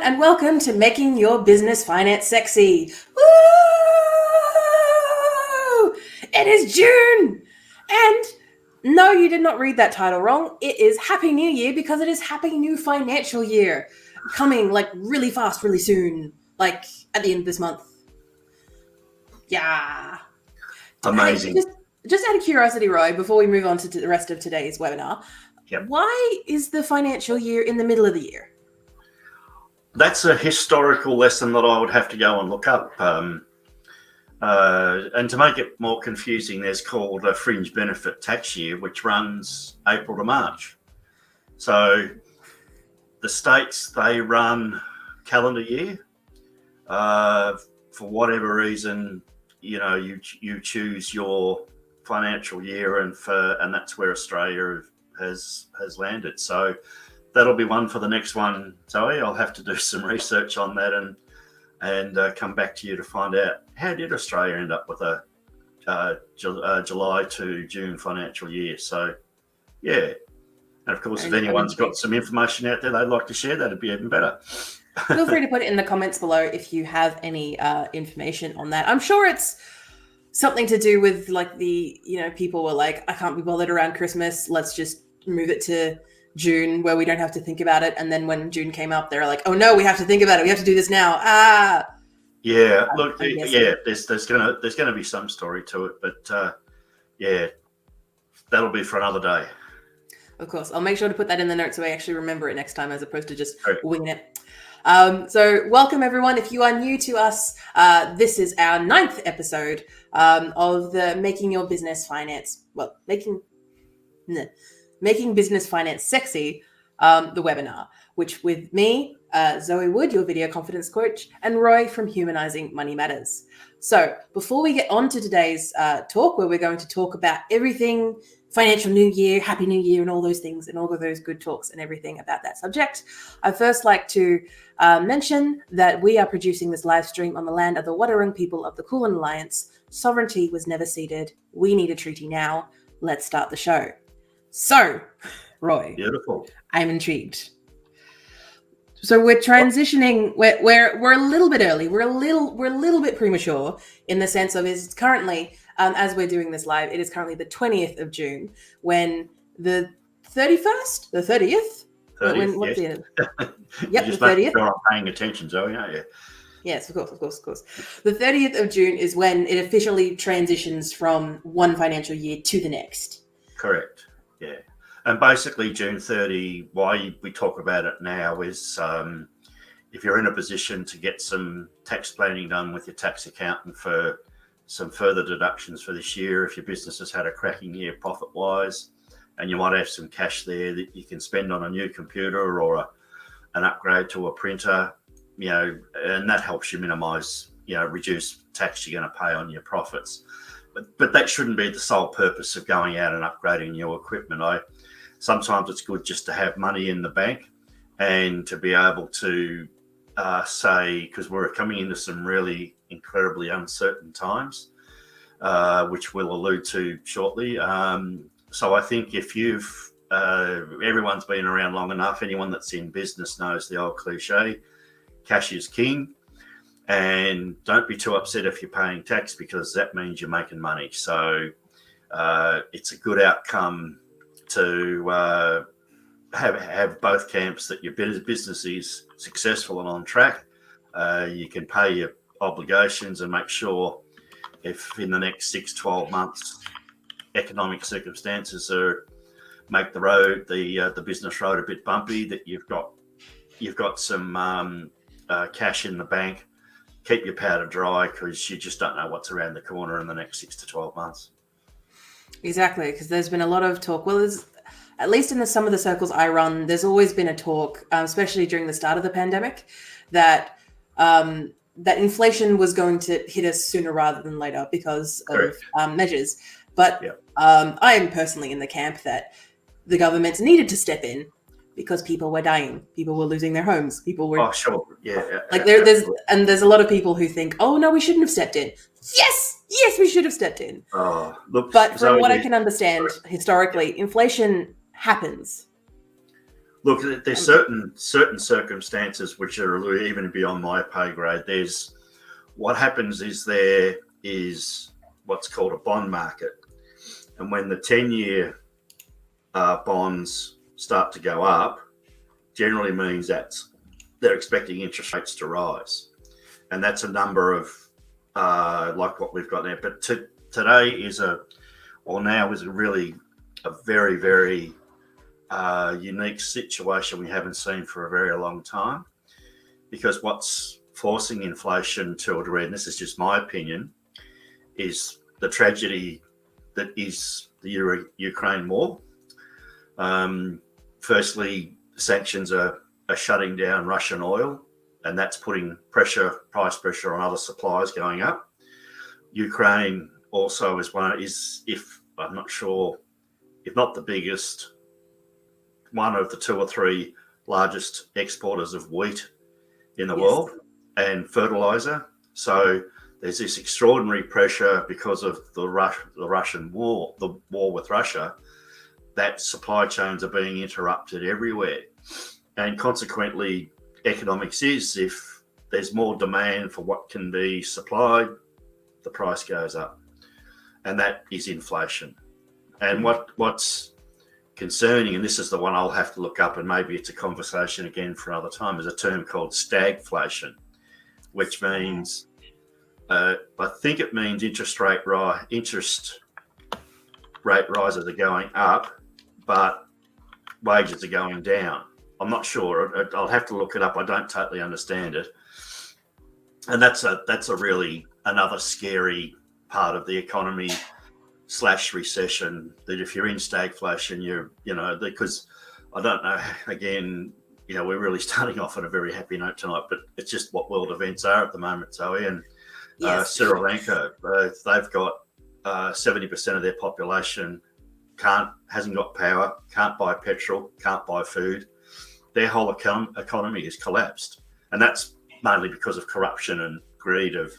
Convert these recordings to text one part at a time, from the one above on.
and welcome to Making Your Business Finance Sexy. Woo! It is June! And no, you did not read that title wrong. It is Happy New Year because it is Happy New Financial Year. Coming like really fast, really soon. Like at the end of this month. Yeah. Amazing. Just out of curiosity, Roy, before we move on to the rest of today's webinar, Yep. Why is the financial year in the middle of the year? That's a historical lesson that I would have to go and look up. And to make it more confusing, there's called a fringe benefit tax year, which runs April to March. So the states, they run calendar year. For whatever reason, you choose your financial year, and that's where Australia has landed. So that'll be one for the next one, Zoe. I'll have to do some research on that and come back to you to find out how did Australia end up with a July to June financial year. So yeah, and of course, if anyone's got some information out there they'd like to share, that'd be even better. Feel free to put it in the comments below if you have any information on that. I'm sure it's something to do with like people were like, I can't be bothered around Christmas. Let's just move it to June where we don't have to think about it. And then when June came up, they're like, oh no, we have to think about it. We have to do this now. Yeah, look, there's gonna be some story to it, but yeah, that'll be for another day. Of course, I'll make sure to put that in the notes so I actually remember it next time as opposed to just winging it. So welcome everyone. If you are new to us, this is our 9th episode of the Making Your Business Finance, Making Business Finance Sexy, the webinar, which with me, Zoë Wood, your video confidence coach, and Roy from Humanising Money Matters. So before we get on to today's talk, where we're going to talk about everything financial new year, happy new year, and all those things, and all of those good talks and everything about that subject, I'd first like to mention that we are producing this live stream on the land of the Wadawurrung people of the Kulin Alliance. Sovereignty was never ceded. We need a treaty now. Let's start the show. So, Roy, beautiful. I'm intrigued. So we're transitioning. We're a little bit early. We're a little bit premature in the sense of it's currently, as we're doing this live, it is currently the 20th of June when the 31st, the 30th. 30th, what's yes. Yep, the 30th. Sure I'm paying attention, Zoe, aren't you? Yes, of course. The 30th of June is when it officially transitions from one financial year to the next. Correct. Yeah. And basically June 30, why we talk about it now is if you're in a position to get some tax planning done with your tax accountant for some further deductions for this year, if your business has had a cracking year profit-wise, and you might have some cash there that you can spend on a new computer or an upgrade to a printer, and that helps you minimize, reduce tax you're going to pay on your profits. But that shouldn't be the sole purpose of going out and upgrading new equipment. Sometimes it's good just to have money in the bank and to be able to say, because we're coming into some really incredibly uncertain times, which we'll allude to shortly. So I think if everyone's been around long enough, anyone that's in business knows the old cliche, cash is king. And don't be too upset if you're paying tax because that means you're making money. So it's a good outcome to have both camps, that your business is successful and on track. You can pay your obligations and make sure if in the next 6-12 months economic circumstances make the business road a bit bumpy, that you've got some cash in the bank. Keep your powder dry because you just don't know what's around the corner in the next 6 to 12 months. Exactly, because there's been a lot of talk. Well, at least in some of the circles I run, there's always been a talk, especially during the start of the pandemic, that inflation was going to hit us sooner rather than later because of measures. But I am personally in the camp that the government needed to step in because people were dying, people were losing their homes, people were. Oh, sure, yeah. Like there's a lot of people who think, oh no, we shouldn't have stepped in. Yes, we should have stepped in. Oh, look, but from what I can understand, historically, inflation happens. Look, there's certain circumstances which are even beyond my pay grade. There's what happens is there is what's called a bond market, and when the 10-year bonds start to go up, generally means that they're expecting interest rates to rise, and that's a number of like what we've got there. But today is now is really a very, very unique situation we haven't seen for a very long time, because what's forcing inflation to a degree, and this is just my opinion, is the tragedy that is the Ukraine war. Firstly, sanctions are shutting down Russian oil, and that's putting price pressure on other suppliers going up. Ukraine also is if I'm not sure, if not the biggest, one of the 2 or 3 largest exporters of wheat in the world and fertilizer. So there's this extraordinary pressure because of the Russian war, the war with Russia, that supply chains are being interrupted everywhere. And consequently, economics is, if there's more demand for what can be supplied, the price goes up. And that is inflation. And what's concerning, and this is the one I'll have to look up, and maybe it's a conversation again for another time, is a term called stagflation, which means, I think it means interest rate rises are going up, but wages are going down. I'm not sure. I'll have to look it up. I don't totally understand it. And that's a really another scary part of the economy / recession, that if you're in stagflation, because I don't know, again, we're really starting off on a very happy note tonight, but it's just what world events are at the moment, Zoe. And Sri Lanka, they've got 70% of their population hasn't got power, can't buy petrol, can't buy food. Their whole economy is collapsed. And that's mainly because of corruption and greed of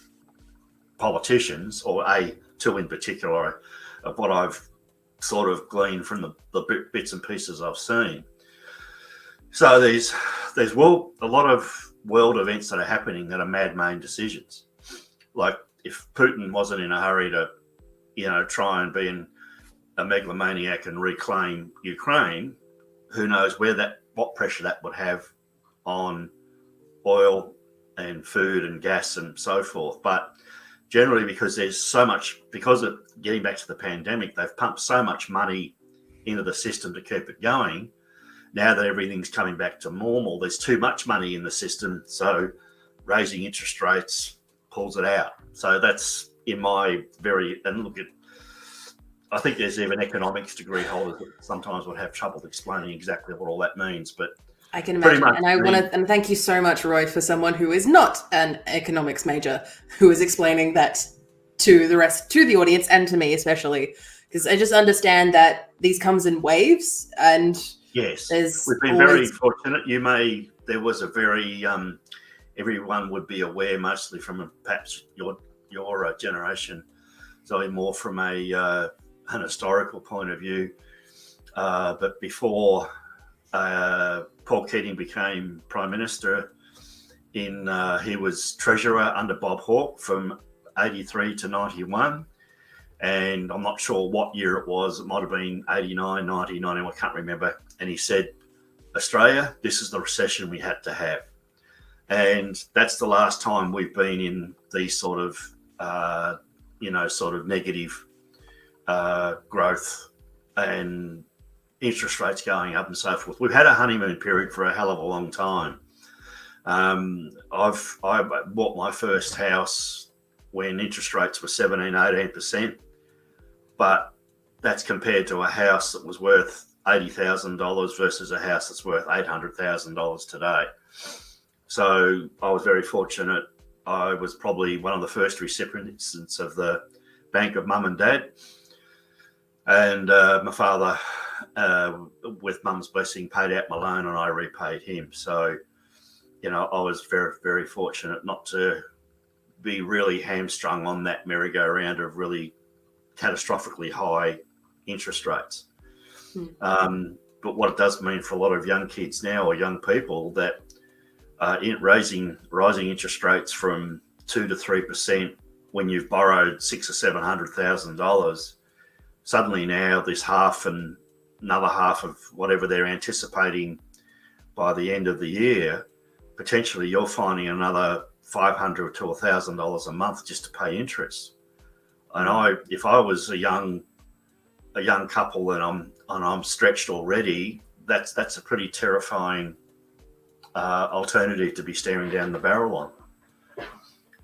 politicians, or two in particular, of what I've sort of gleaned from the bits and pieces I've seen. So there's a lot of world events that are happening that are man-made decisions. Like, if Putin wasn't in a hurry to, try and be a megalomaniac and reclaim Ukraine, who knows what pressure that would have on oil and food and gas and so forth. But generally, because there's so much, because of getting back to the pandemic, they've pumped so much money into the system to keep it going. Now that everything's coming back to normal, there's too much money in the system. So raising interest rates pulls it out. So that's I think there's even economics degree holders that sometimes would have trouble explaining exactly what all that means. But I can imagine. And thank you so much, Roy, for someone who is not an economics major, who is explaining that to the audience, and to me especially, because I just understand that these comes in waves. And yes, we've been very fortunate. There was a very, everyone would be aware, mostly from perhaps your generation, Zoe, more from an historical point of view. But before Paul Keating became Prime Minister, he was Treasurer under Bob Hawke from 83 to 91. And I'm not sure what year it was. It might have been 89, 90, 91, I can't remember. And he said, Australia, this is the recession we had to have. And that's the last time we've been in these sort of, negative growth and interest rates going up and so forth. We've had a honeymoon period for a hell of a long time. I bought my first house when interest rates were 17, 18%, but that's compared to a house that was worth $80,000 versus a house that's worth $800,000 today. So I was very fortunate. I was probably one of the first recipients of the Bank of Mum and Dad. And my father, with Mum's blessing, paid out my loan, and I repaid him. So, I was very, very fortunate not to be really hamstrung on that merry-go-round of really catastrophically high interest rates. but what it does mean for a lot of young kids now, or young people, that rising interest rates from 2 to 3% when you've borrowed $600,000 or $700,000, suddenly now this half and another half of whatever they're anticipating by the end of the year, potentially you're finding another $500 to $1,000 a month just to pay interest. And if I was a young couple and I'm stretched already, that's a pretty terrifying alternative to be staring down the barrel on.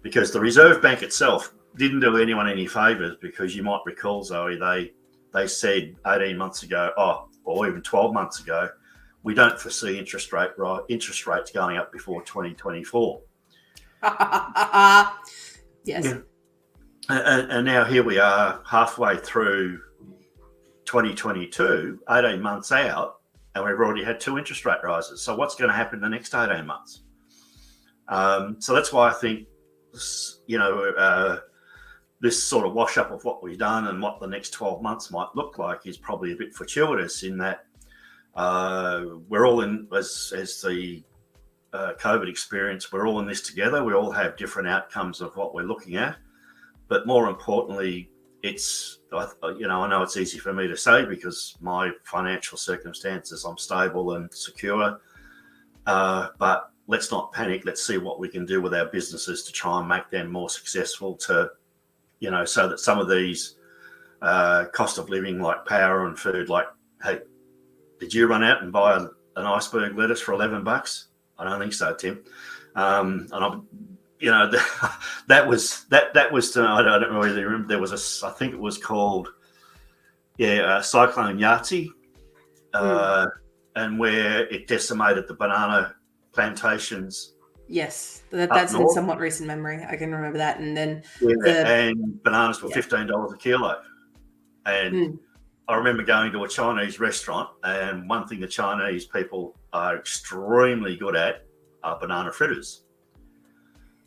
Because the Reserve Bank itself didn't do anyone any favours, because you might recall, Zoe, they said 18 months ago, or even 12 months ago, we don't foresee interest rates going up before 2024. Yes. Yeah. And now here we are halfway through 2022, 18 months out, and we've already had 2 interest rate rises. So what's going to happen in the next 18 months? So that's why I think, this sort of wash up of what we've done and what the next 12 months might look like is probably a bit fortuitous, in that we're all in, as the COVID experience, we're all in this together. We all have different outcomes of what we're looking at. But more importantly, I know it's easy for me to say because my financial circumstances, I'm stable and secure. But let's not panic. Let's see what we can do with our businesses to try and make them more successful, so that some of these cost of living, like power and food, like, hey, did you run out and buy an iceberg lettuce for $11? I don't think so, Tim. And I'm, that was I don't really remember. There was I think it was called, Cyclone Yahtzee, and where it decimated the banana plantations. Yes, that's in somewhat recent memory. I can remember that. And then and bananas were $15 a kilo. And I remember going to a Chinese restaurant, and one thing the Chinese people are extremely good at are banana fritters.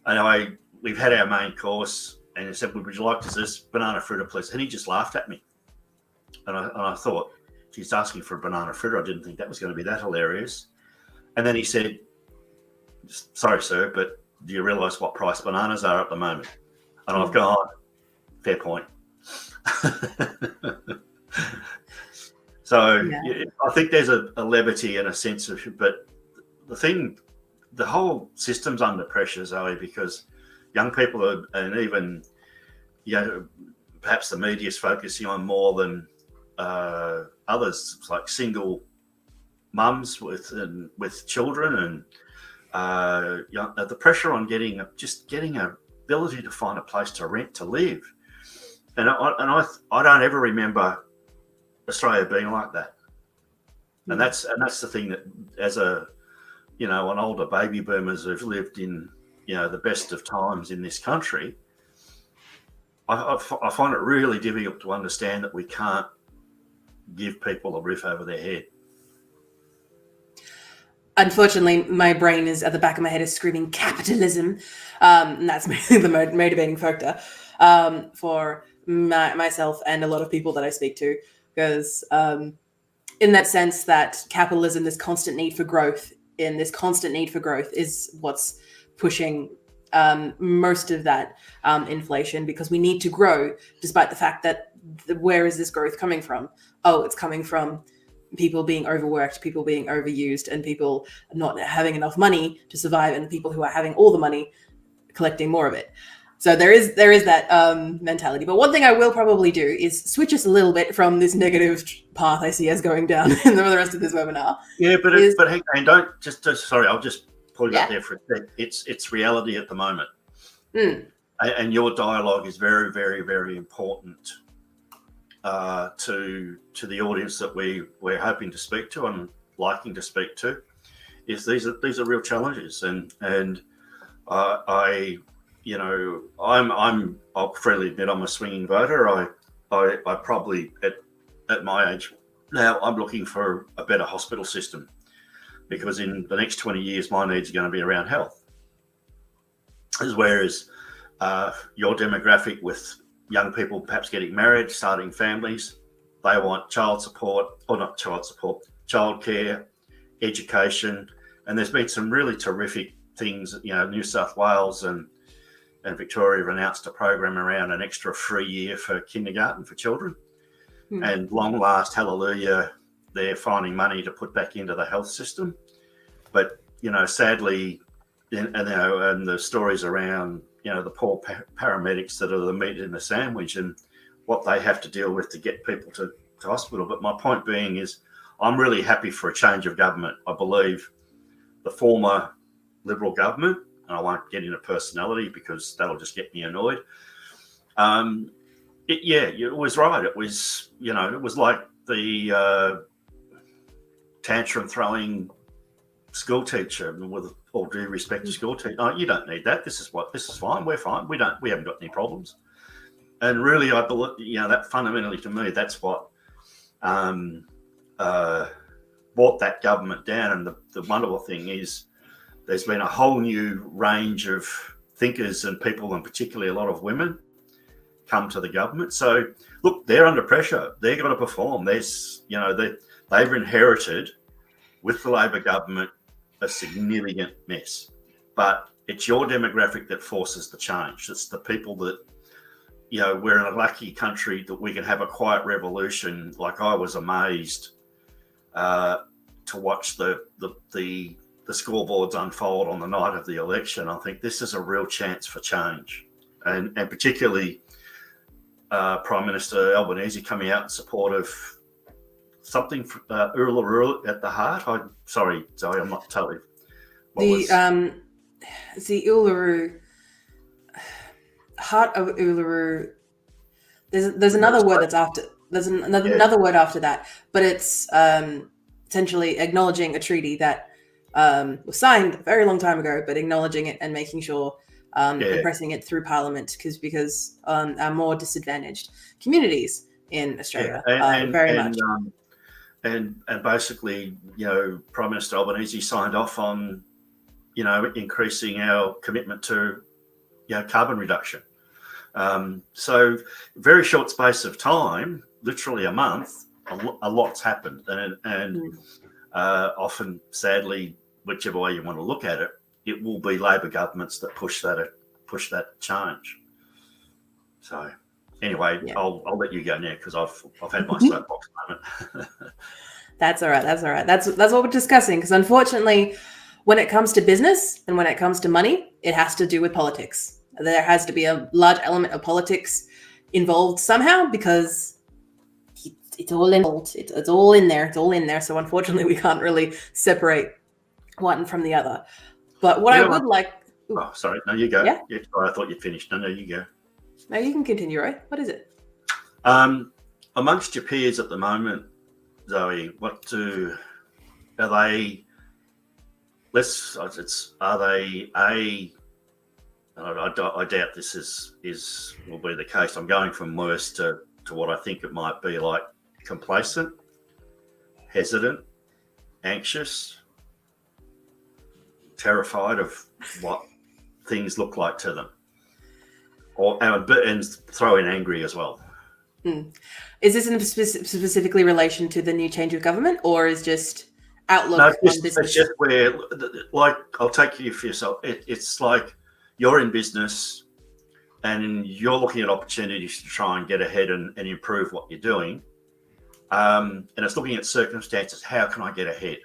Anyway, we've had our main course, and he said, "Would you like this banana fritter, please?" And he just laughed at me. And I thought, he's asking for a banana fritter. I didn't think that was going to be that hilarious. And then he said, "Sorry, sir, but do you realise what price bananas are at the moment?" And I've gone, fair point. So I think there's a levity and a sense of, but the whole system's under pressure, Zoe, because young people are, and even, perhaps the media's focusing on more than others, like single mums with children, and the pressure on getting a ability to find a place to rent to live. And I don't ever remember Australia being like that. And that's the thing, that as an older baby boomers who've lived in, the best of times in this country, I find it really difficult to understand that we can't give people a roof over their head. Unfortunately, my brain is at the back of my head is screaming capitalism. And that's the motivating factor for myself and a lot of people that I speak to, because in that sense that capitalism, this constant need for growth is what's pushing most of that inflation, because we need to grow despite the fact that where is this growth coming from? Oh, it's coming from people being overworked, people being overused, and people not having enough money to survive, and people who are having all the money collecting more of it. So there is that mentality. But one thing I will probably do is switch us a little bit from this negative path I see us going down in the rest of this webinar. Yeah, but hang on, don't just sorry, I'll just pull you up there for a sec. It's reality at the moment, and your dialogue is very, very, very important to the audience that we're hoping to speak to and liking to speak to. Is these are real challenges, and I'll freely admit I'm a swinging voter. I probably at my age now, I'm looking for a better hospital system, because in the next 20 years my needs are going to be around health. Whereas your demographic with young people perhaps getting married, starting families, they want childcare, education, and there's been some really terrific things. New South Wales and Victoria have announced a program around an extra free year for kindergarten for children. And long last, hallelujah, they're finding money to put back into the health system. But, sadly, and the stories around, the poor paramedics that are the meat in the sandwich and what they have to deal with to get people to hospital. But my point being is I'm really happy for a change of government. I believe the former Liberal government, and I won't get into personality because that'll just get me annoyed. It was right. It was, it was like the tantrum throwing school teacher, with all due respect to school teacher. Oh, you don't need that. This is fine. We're fine. We haven't got any problems. And really, I believe, that fundamentally to me, that's what brought that government down. And the wonderful thing is there's been a whole new range of thinkers and people, and particularly a lot of women, come to the government. So look, they're under pressure. They're going to perform. They've inherited with the Labor government a significant mess, but it's your demographic that forces the change. It's the people that, we're in a lucky country that we can have a quiet revolution. Like, I was amazed to watch the scoreboards unfold on the night of the election. I think this is a real chance for change, and particularly Prime Minister Albanese coming out in support of something Uluru at the heart. I'm sorry, Zoe, I'm not totally. The Uluru, heart of Uluru. There's another word that's after. There's another word after that, but it's essentially acknowledging a treaty that was signed a very long time ago, but acknowledging it and making sure and pressing it through Parliament because our more disadvantaged communities in Australia very much. And basically, Prime Minister Albanese signed off on, increasing our commitment to, carbon reduction. So very short space of time, literally a month, a lot's happened. And often, sadly, whichever way you want to look at it, it will be Labor governments that push that change. So anyway, I'll let you go now because I've had my soapbox moment. That's all right. That's what we're discussing, because unfortunately, when it comes to business and when it comes to money, it has to do with politics. There has to be a large element of politics involved somehow because it's all involved. It's all in there. It's all in there. So unfortunately, we can't really separate one from the other. But what I would like. Ooh. Oh, sorry. No, you go. Yeah? Sorry, I thought you finished. No, you go. No, you can continue, Roy. What is it? Amongst your peers at the moment, Zoe, are they? I doubt this will be the case. I'm going from worst to what I think it might be, like complacent, hesitant, anxious, terrified of what things look like to them, and throw in angry as well. Is this in specifically relation to the new change of government, or is just outlook on business? It's just where, like, I'll take you for yourself. It's like you're in business and you're looking at opportunities to try and get ahead and improve what you're doing. And it's looking at circumstances. How can I get ahead?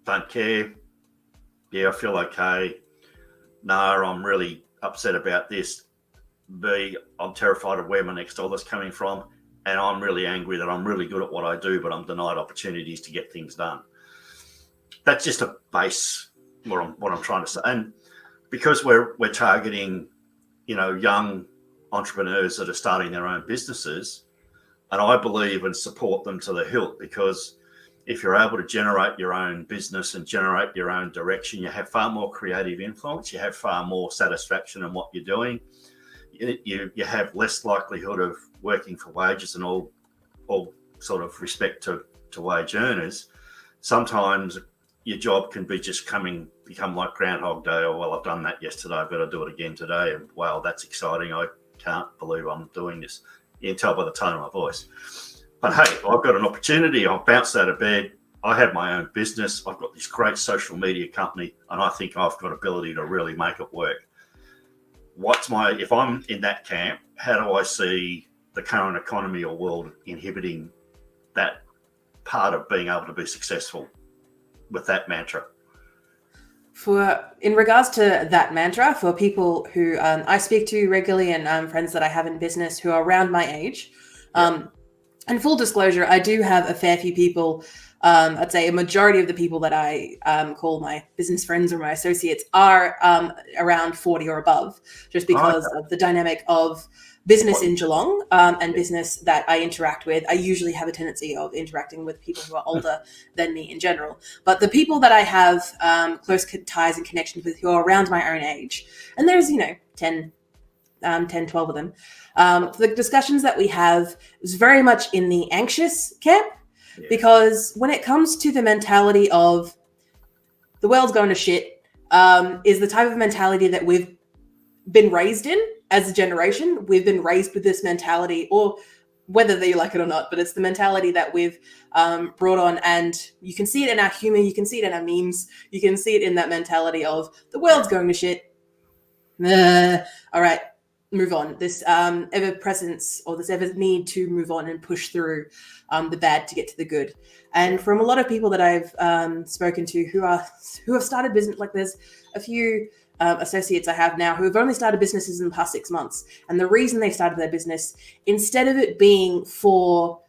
Don't care. Yeah, I feel okay. No, I'm really upset about this. B, I'm terrified of where my next dollar's coming from. And I'm really angry that I'm really good at what I do, but I'm denied opportunities to get things done. That's just a base what I'm trying to say. And because we're targeting, young entrepreneurs that are starting their own businesses, and I believe and support them to the hilt, because if you're able to generate your own business and generate your own direction, you have far more creative influence, you have far more satisfaction in what you're doing. You have less likelihood of working for wages, and all sort of respect to wage earners. Sometimes your job can be just become like Groundhog Day, or, well, I've done that yesterday, I better do it again today. And wow, that's exciting. I can't believe I'm doing this. You can tell by the tone of my voice. But hey, I've got an opportunity. I've bounced out of bed. I have my own business. I've got this great social media company, and I think I've got ability to really make it work. If I'm in that camp, how do I see the current economy or world inhibiting that part of being able to be successful with that mantra? In regards to that mantra, for people who I speak to regularly and friends that I have in business who are around my age, and full disclosure, I do have a fair few people. I'd say a majority of the people that I call my business friends or my associates are around 40 or above, just because of the dynamic of business in Geelong and business that I interact with. I usually have a tendency of interacting with people who are older than me in general. But the people that I have close ties and connections with who are around my own age, and there's, 10, 12 of them, the discussions that we have is very much in the anxious camp. Yeah. Because when it comes to the mentality of the world's going to shit, is the type of mentality that we've been raised in as a generation. We've been raised with this mentality, or whether you like it or not, but it's the mentality that we've brought on. And you can see it in our humor. You can see it in our memes. You can see it in that mentality of the world's going to shit. All right. Move on. This ever presence or this ever need to move on and push through the bad to get to the good. And from a lot of people that I've spoken to who have started business, like there's a few associates I have now who have only started businesses in the past 6 months. And the reason they started their business, instead of it being for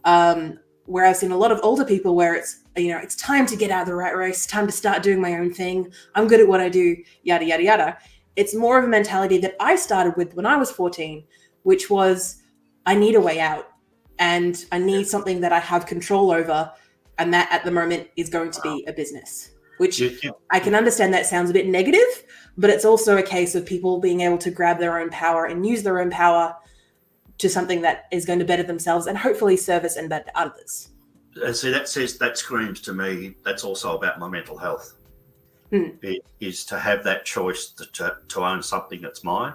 where I've seen a lot of older people where it's, it's time to get out of the rat race, time to start doing my own thing. I'm good at what I do, yada, yada, yada. It's more of a mentality that I started with when I was 14, which was I need a way out and I need something that I have control over. And that at the moment is going to be a business, which I can understand that sounds a bit negative, but it's also a case of people being able to grab their own power and use their own power to something that is going to better themselves and hopefully service and better others. And see, that screams to me, that's also about my mental health. It is to have that choice to own something that's mine,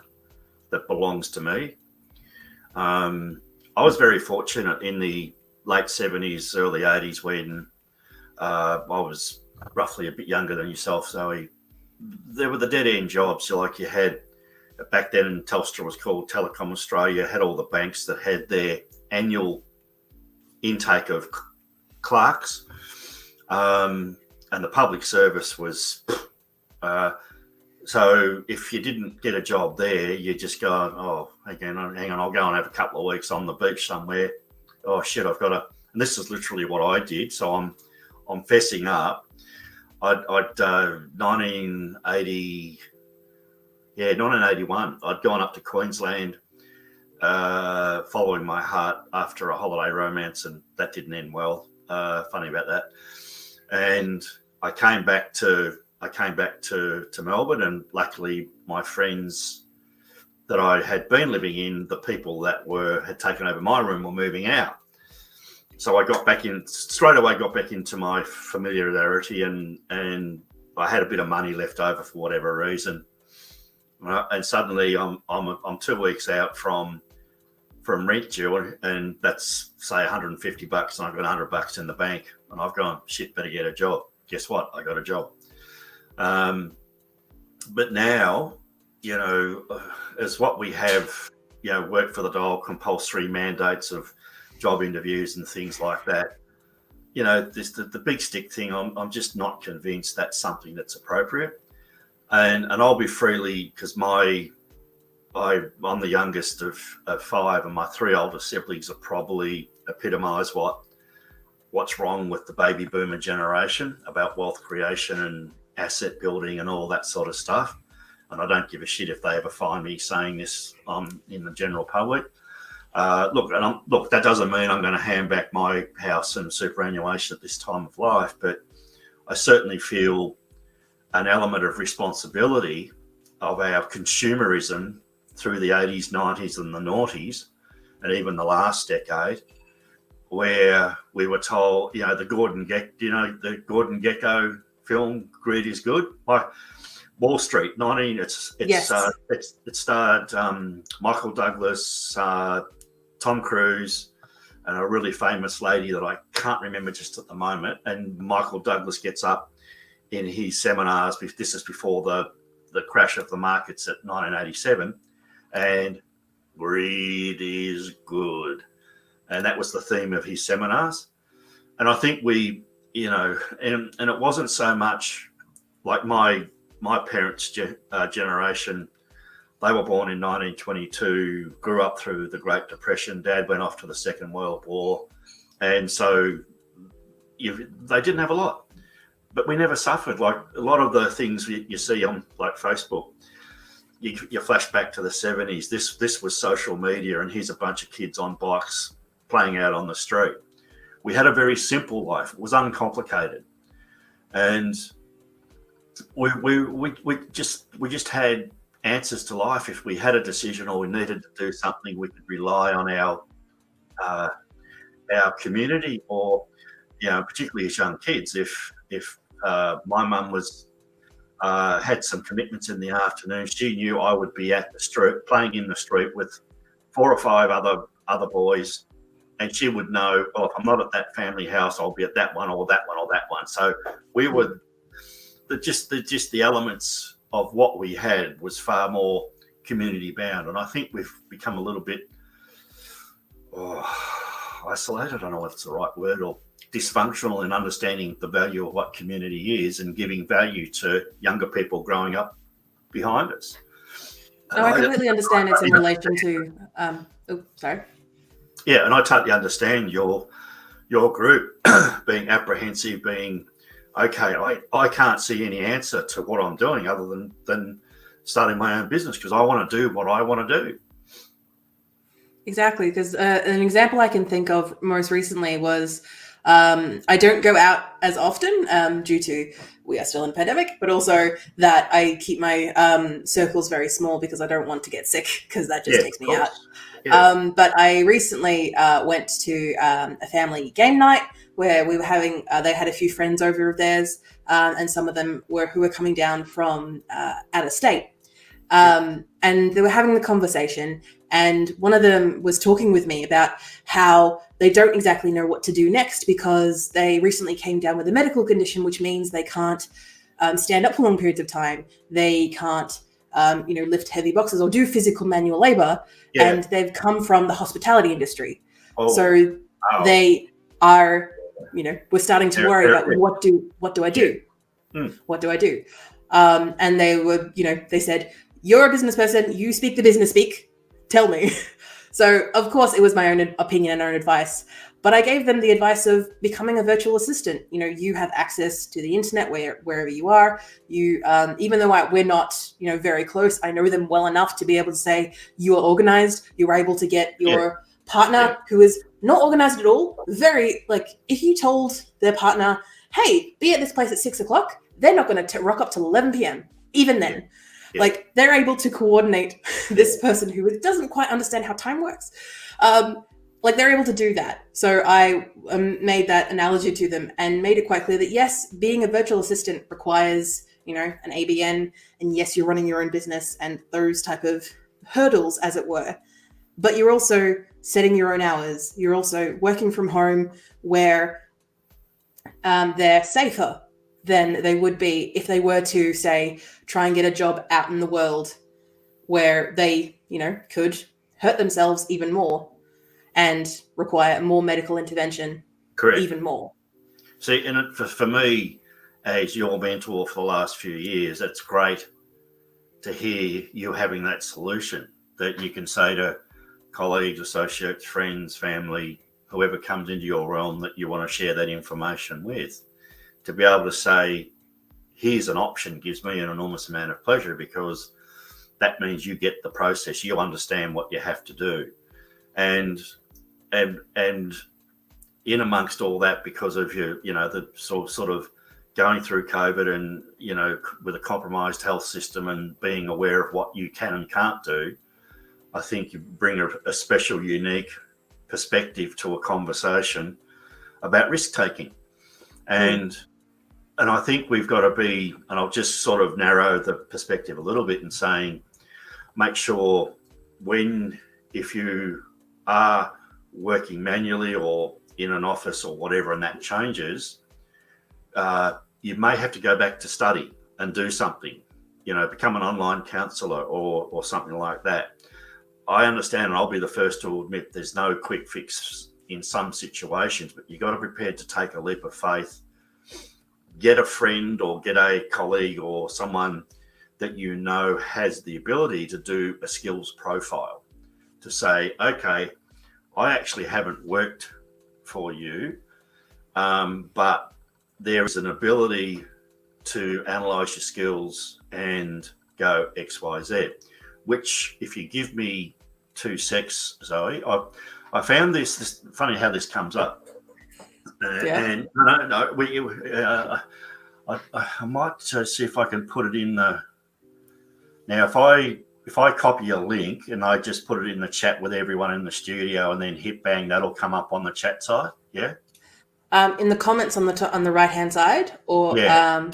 that belongs to me. I was very fortunate in the late 70s, early 80s when I was roughly a bit younger than yourself, Zoe. There were the dead-end jobs. You had, back then Telstra was called Telecom Australia, had all the banks that had their annual intake of clerks. And the public service was, so if you didn't get a job there, you just go, hang on, I'll go and have a couple of weeks on the beach somewhere. Oh shit, I've got to, and this is literally what I did. So I'm fessing up. I'd 1981, I'd gone up to Queensland, following my heart after a holiday romance, and that didn't end well. Funny about that. And I came back to Melbourne, and luckily my friends that I had been living in, the people that had taken over my room were moving out. So I got back into my familiarity, and I had a bit of money left over for whatever reason. And suddenly I'm 2 weeks out from rent due, and that's say $150, and I've got $100 in the bank, and I've gone, shit, better get a job. Guess what? I got a job. But now, as what we have, work for the dole, compulsory mandates of job interviews and things like that. This the big stick thing. I'm just not convinced that's something that's appropriate. And I'll be freely, because I'm the youngest of five, and my three older siblings are probably epitomise what's wrong with the baby boomer generation about wealth creation and asset building and all that sort of stuff. And I don't give a shit if they ever find me saying this in the general public. Look, that doesn't mean I'm going to hand back my house and superannuation at this time of life, but I certainly feel an element of responsibility of our consumerism through the 80s, 90s and the noughties, and even the last decade, where we were told, the Gordon Gekko film, Greed is Good. Wall Street, it starred Michael Douglas, Tom Cruise, and a really famous lady that I can't remember just at the moment. And Michael Douglas gets up in his seminars. This is before the crash of the markets at 1987, and greed is good. And that was the theme of his seminars. And I think we, and it wasn't so much like my parents' generation. They were born in 1922, grew up through the Great Depression. Dad went off to the Second World War. And so they didn't have a lot. But we never suffered. Like a lot of the things you see on like Facebook, you flash back to the 70s. This was social media, and here's a bunch of kids on bikes playing out on the street. We had a very simple life. It was uncomplicated, and we just had answers to life. If we had a decision or we needed to do something, we could rely on our community, or particularly as young kids. If my mum had some commitments in the afternoon, she knew I would be at the street, playing in the street with 4 or 5 other boys, and she would know, well, if I'm not at that family house, I'll be at that one or that one or that one. So we would just the elements of what we had was far more community bound, and I think we've become a little bit isolated. I don't know if it's the right word, or dysfunctional in understanding the value of what community is and giving value to younger people growing up behind us. No, I completely understand it's in relation to sorry. Yeah, and I totally understand your group being apprehensive, being okay, I can't see any answer to what I'm doing other than starting my own business because I want to do what I want to do. Exactly, because an example I can think of most recently was I don't go out as often due to we are still in a pandemic, but also that I keep my circles very small because I don't want to get sick because that just takes me out. Yeah. But I recently went to a family game night where we were having, they had a few friends over of theirs, and some of them who were coming down from out of state. And they were having the conversation, and one of them was talking with me about how they don't exactly know what to do next because they recently came down with a medical condition, which means they can't stand up for long periods of time. They can't, lift heavy boxes or do physical manual labor. Yeah. And they've come from the hospitality industry. So they are, we're starting to worry about what do I do? What do I do? And they were, they said, you're a business person, you speak the business speak, tell me. So of course it was my own opinion and own advice, but I gave them the advice of becoming a virtual assistant. You have access to the internet wherever you are. You, even though we're not, very close, I know them well enough to be able to say you are organized. You're able to get your partner who is not organized at all. Very if you told their partner, hey, be at this place at 6:00, they're not going to rock up till 11 p.m. Even then. Yeah. Yeah. They're able to coordinate this person who doesn't quite understand how time works. They're able to do that. So I made that analogy to them and made it quite clear that yes, being a virtual assistant requires, an ABN, and yes, you're running your own business and those type of hurdles, as it were. But you're also setting your own hours. You're also working from home where they're safer than they would be if they were to, say, try and get a job out in the world where they, could hurt themselves even more and require more medical intervention. Correct. Even more. See, and for me, as your mentor for the last few years, it's great to hear you having that solution that you can say to colleagues, associates, friends, family, whoever comes into your realm that you want to share that information with. To be able to say, here's an option gives me an enormous amount of pleasure because that means you get the process, you understand what you have to do. And in amongst all that, because of your, the sort of going through COVID and, with a compromised health system and being aware of what you can and can't do, I think you bring a special, unique perspective to a conversation about risk taking. And I think we've got to be, and I'll just sort of narrow the perspective a little bit in saying, make sure if you are working manually or in an office or whatever, and that changes, you may have to go back to study and do something, become an online counsellor or something like that. I understand, and I'll be the first to admit there's no quick fix in some situations, but you've got to be prepared to take a leap of faith, get a friend or get a colleague or someone that has the ability to do a skills profile to say, okay, I actually haven't worked for you, but there is an ability to analyse your skills and go X, Y, Z, which if you give me 2 secs, Zoe, I found this funny how this comes up. And I might see if I can put it in the. Now, if I copy a link and I just put it in the chat with everyone in the studio and then hit bang, that'll come up on the chat side. Yeah. In the comments on the right hand side, or yeah.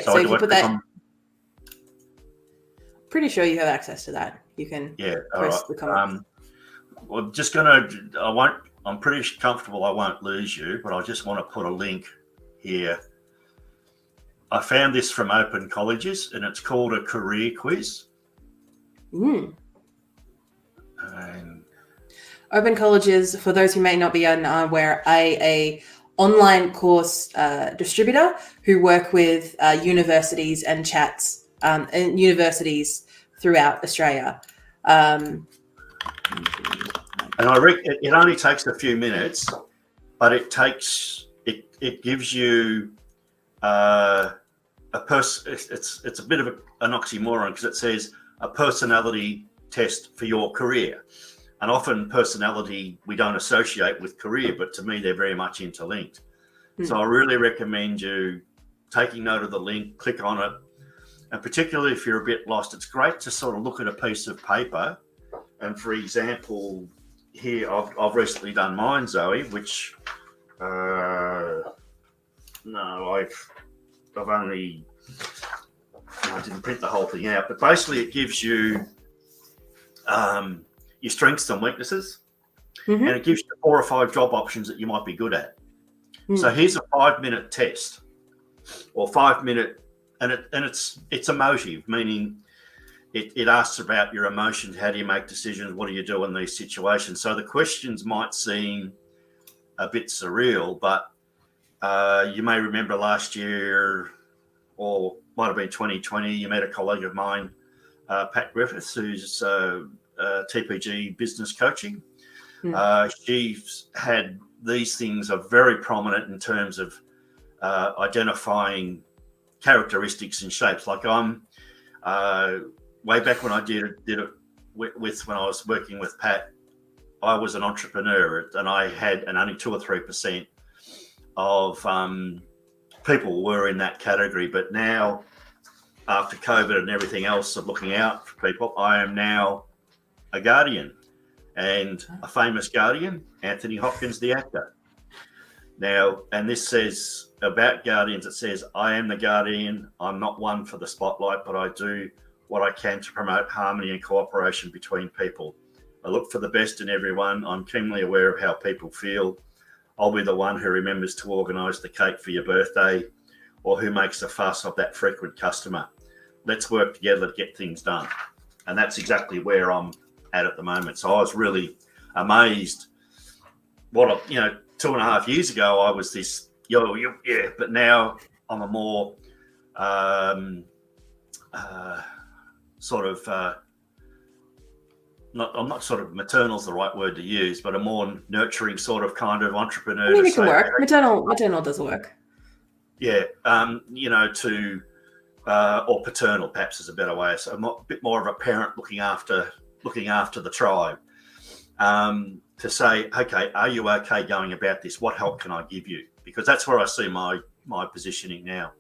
So if you put that, pretty sure you have access to that. You can post the comments. I'm just I'm pretty comfortable I won't lose you, but I just want to put a link here. I found this from Open Colleges, and it's called a career quiz. And Open Colleges, for those who may not be aware, a online course distributor who work with universities and chats and universities throughout Australia. And I reckon it only takes a few minutes, but it gives you a person. It's a bit of an oxymoron because it says a personality test for your career, and often personality we don't associate with career, but to me they're very much interlinked. So I really recommend you taking note of the link, click on it, and particularly if you're a bit lost, it's great to sort of look at a piece of paper. And for example, here I've recently done mine, Zoe, which I didn't print the whole thing out, but basically it gives you your strengths and weaknesses, and it gives you 4 or 5 job options that you might be good at. So here's a 5-minute test, or 5-minute, and it's emotive, meaning it asks about your emotions. How do you make decisions? What do you do in these situations? So the questions might seem a bit surreal, but you may remember last year, or might have been 2020, you met a colleague of mine, Pat Griffiths, who's TPG business coaching. She's had these things are very prominent in terms of identifying characteristics and shapes. Like I'm way back when I did it with when I was working with Pat, I was an entrepreneur, and I had, and only 2 or 3% of people were in that category. But now, after COVID and everything else of looking out for people, I am now a guardian, and a famous guardian, Anthony Hopkins, the actor. Now, and this says about guardians, it says, I am the guardian. I'm not one for the spotlight, but I do what I can to promote harmony and cooperation between people. I look for the best in everyone. I'm keenly aware of how people feel. I'll be the one who remembers to organise the cake for your birthday, or who makes a fuss of that frequent customer. Let's work together to get things done. And that's exactly where I'm at the moment. So I was really amazed. 2.5 years ago, I was this, but now I'm a more maternal's the right word to use, but a more nurturing sort of kind of entrepreneur. I mean, it can work. Maternal does work. Yeah, or paternal perhaps is a better way. So I'm a bit more of a parent looking after the tribe. To say, okay, are you okay going about this? What help can I give you? Because that's where I see my positioning now.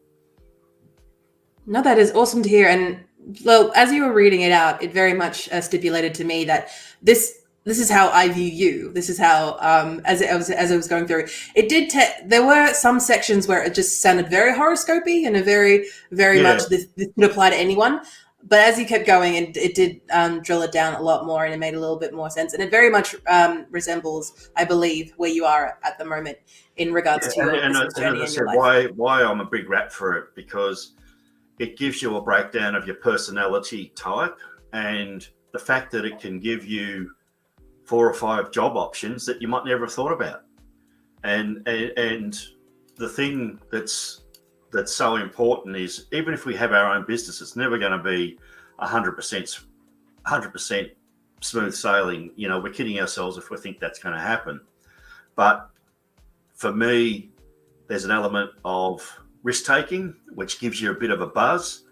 No, that is awesome to hear. And well, as you were reading it out, it very much stipulated to me that this is how I view you. This is how, as I was going through, it did. There were some sections where it just sounded very horoscopy and a very much this could apply to anyone. but as you kept going, it did drill it down a lot more, and it made a little bit more sense. And it very much resembles, I believe, where you are at the moment in regards to your business journey as and I your said, life. why I'm a big rat for it, because it gives you a breakdown of your personality type, and the fact that it can give you 4 or 5 job options that you might never have thought about. And the thing that's so important is, even if we have our own business, it's never going to be 100% smooth sailing. You know, we're kidding ourselves if we think that's going to happen. But for me, there's an element of risk taking, which gives you a bit of a buzz.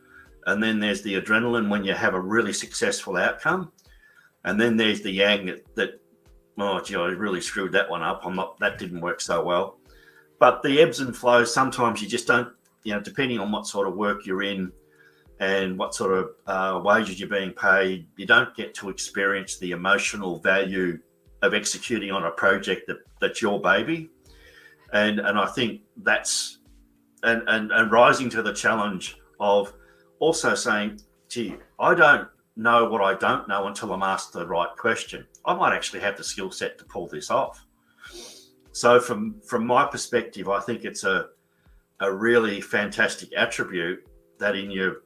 And then there's the adrenaline when you have a really successful outcome. And then there's the yang that oh, gee, I really screwed that one up. That didn't work so well. But the ebbs and flows, sometimes you just don't, you know, depending on what sort of work you're in and what sort of wages you're being paid, you don't get to experience the emotional value of executing on a project that's your baby. And I think that's, and rising to the challenge of also saying, gee, I don't know what I don't know until I'm asked the right question. I might actually have the skill set to pull this off. So from my perspective, I think it's a really fantastic attribute that in you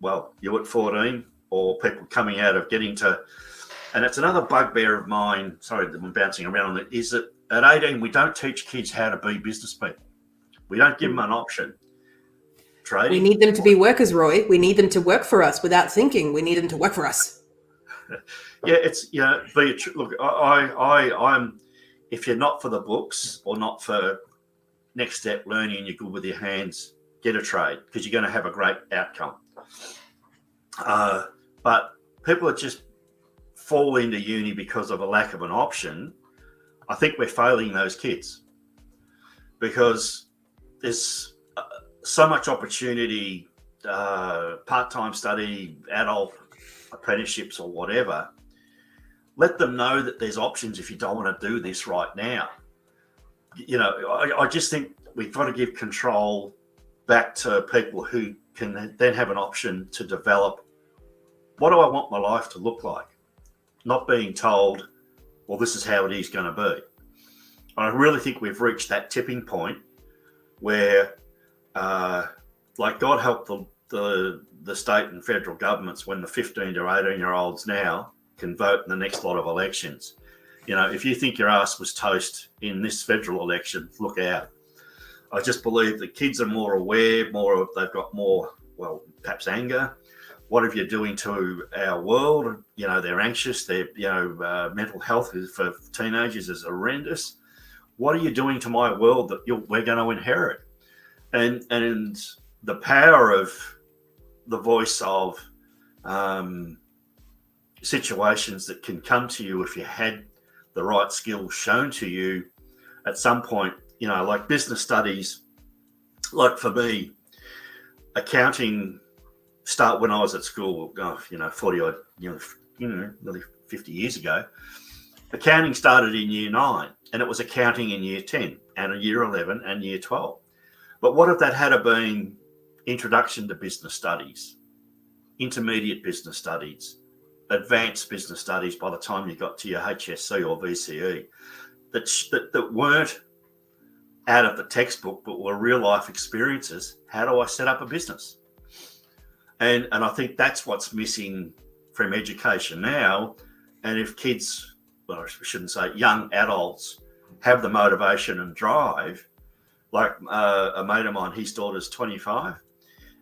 at 14, or people coming out of getting to, and it's another bugbear of mine, sorry that I'm bouncing around on it, is that at 18, we don't teach kids how to be business people. We don't give them an option. Trading. We need them to be workers, Roy. We need them to work for us without thinking. We need them to work for us. Yeah, it's, you know, look, I'm, if you're not for the books or not for next step learning and you're good with your hands, get a trade, because you're going to have a great outcome. But people that just fall into uni because of a lack of an option, I think we're failing those kids, because there's so much opportunity, part-time study, adult apprenticeships or whatever. Let them know that there's options if you don't want to do this right now. You know, I just think we've got to give control back to people who can then have an option to develop, what do I want my life to look like? Not being told, well, this is how it is going to be. I really think we've reached that tipping point where, like, God help the state and federal governments when the 15 to 18-year-olds now can vote in the next lot of elections. You know, if you think your ass was toast in this federal election, look out. I just believe that kids are more aware, they've got more, well, perhaps anger. What are you doing to our world? You know, they're anxious. Mental health for teenagers is horrendous. What are you doing to my world that we're going to inherit? And the power of the voice of situations that can come to you if you had the right skills shown to you at some point, you know, like business studies, like for me, accounting start when I was at school, 40 odd, nearly 50 years ago. Accounting started in year 9, and it was accounting in year 10 and in year 11 and year 12. But what if that had been introduction to business studies, intermediate business studies, advanced business studies by the time you got to your HSC or VCE, that weren't out of the textbook but were real life experiences? How do I set up a business? And I think that's what's missing from education now. And if kids, well, I shouldn't say young adults, have the motivation and drive, like a mate of mine, his daughter's 25,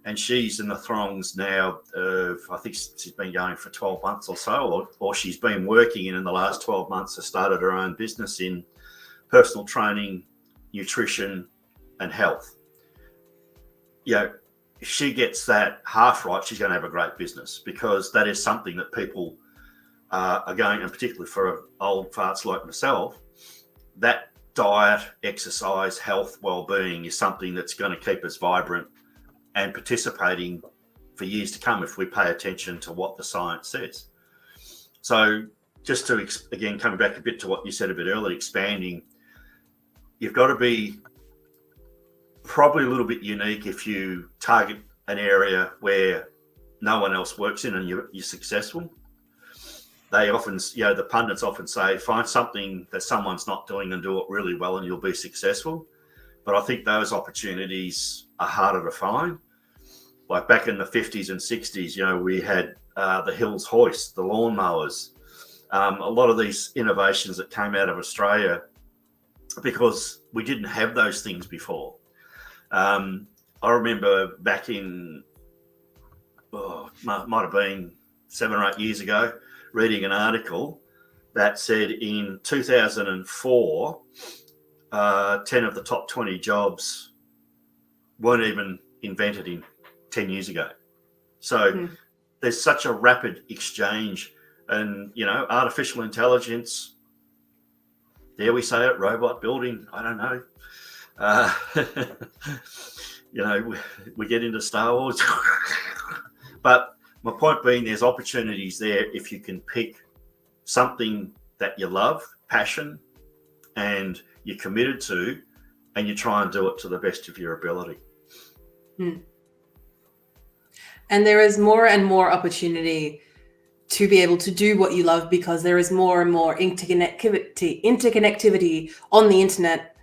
and she's in the throngs now of, I think she's been going for 12 months or so, or she's been working in the last 12 months, has started her own business in personal training, nutrition, and health. You know, if she gets that half right, she's going to have a great business, because that is something that people are going, and particularly for old farts like myself, that diet, exercise, health, well-being is something that's going to keep us vibrant and participating for years to come if we pay attention to what the science says. So just to, again, coming back a bit to what you said a bit earlier, expanding, you've got to be probably a little bit unique if you target an area where no one else works in and you're successful. They often, the pundits often say, find something that someone's not doing and do it really well and you'll be successful. But I think those opportunities are harder to find. Like back in the 50s and 60s, we had the Hills hoist, the lawnmowers, a lot of these innovations that came out of Australia because we didn't have those things before. I remember back in, might have been 7 or 8 years ago, reading an article that said in 2004, 10 of the top 20 jobs weren't even invented in 10 years ago. So there's such a rapid exchange and, artificial intelligence, dare we say it, robot building, I don't know. We get into Star Wars. But my point being, there's opportunities there if you can pick something that you love, passion, and you're committed to, and you try and do it to the best of your ability. And there is more and more opportunity to be able to do what you love because there is more and more interconnectivity on the internet,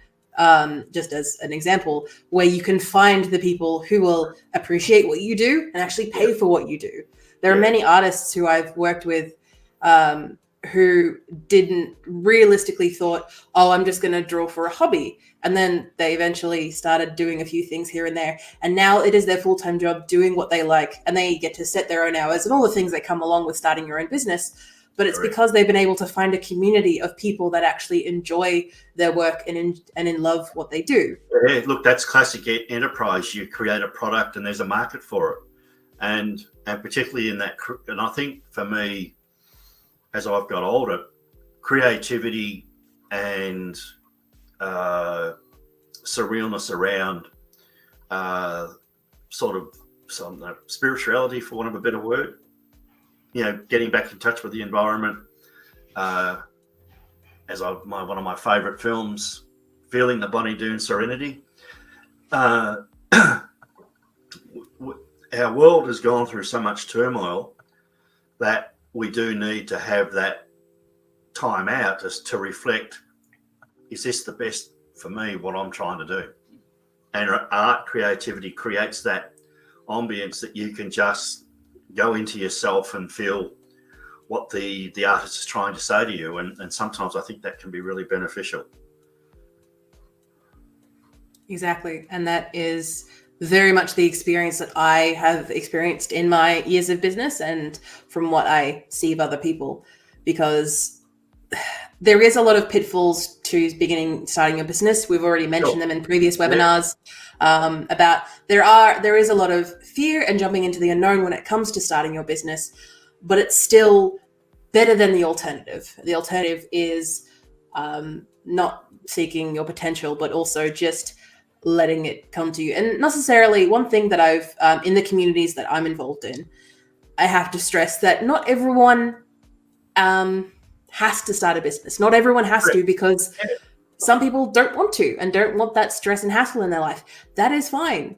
just as an example, where you can find the people who will appreciate what you do and actually pay for what you do. There are many artists who I've worked with who didn't realistically thought, I'm just going to draw for a hobby. And then they eventually started doing a few things here and there. And now it is their full-time job doing what they like. And they get to set their own hours and all the things that come along with starting your own business. But it's because they've been able to find a community of people that actually enjoy their work and in love what they do. Yeah, look, that's classic enterprise. You create a product and there's a market for it. And particularly in that, and I think for me, as I've got older, creativity and surrealness around sort of some spirituality, for want of a better word, getting back in touch with the environment. One of my favourite films, Feeling the Bonnie Doon Serenity. Our world has gone through so much turmoil that we do need to have that time out as to reflect, is this the best for me, what I'm trying to do? And art creativity creates that ambience that you can just go into yourself and feel what the artist is trying to say to you. And sometimes I think that can be really beneficial. Exactly. And that is very much the experience that I have experienced in my years of business and from what I see of other people, because there is a lot of pitfalls to starting a business. We've already mentioned them in previous webinars about there is a lot of fear and jumping into the unknown when it comes to starting your business, but it's still better than the alternative. The alternative is not seeking your potential, but also just letting it come to you. And necessarily one thing that I've in the communities that I'm involved in, I have to stress that not everyone has to start a business. Not everyone has to, because some people don't want to and don't want that stress and hassle in their life. That is fine.